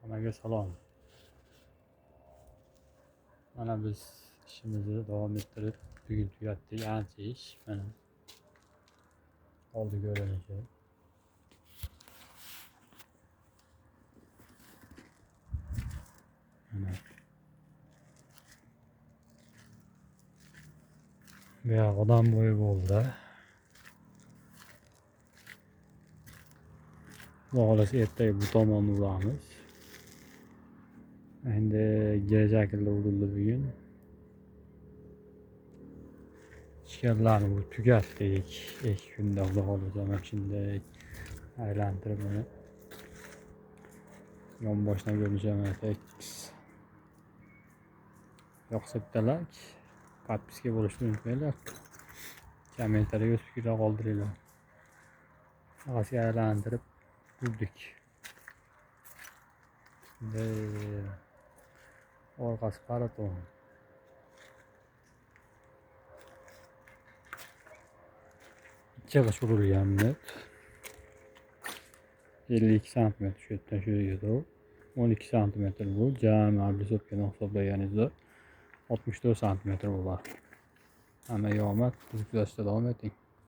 Hammaga salom. Mana biz ishimizni davom ettirib, bugun tugatdik. Ancha ish. Mana oldi ko'rinishi. Mana bu yoq odam bo'yi bo'ldi. Xudo xohlasa ertaga bu tomonni uramiz. Endi gir shaklda urildi bugun. Ichkarilarni bu tugatdik. 2 kunda xudo xohlasa mana shunday aylantirib uni yonboshdan ko'rinishi tekis. Yoqsa bitta like, podpiska bo'lishni unutmanglar. Kommentariyga o'z fikringizni qoldiringlar. Orqasiga aylantirib urdik. Orqasi qaraton. 2 g'isht urilganmi? 52 sm shu yerdan shu yerga 12 sm bu. Jami ablisovkani hisoblaganingizda 64 sm bo'ladi. Hammaga omad, kuzatishda davom eting.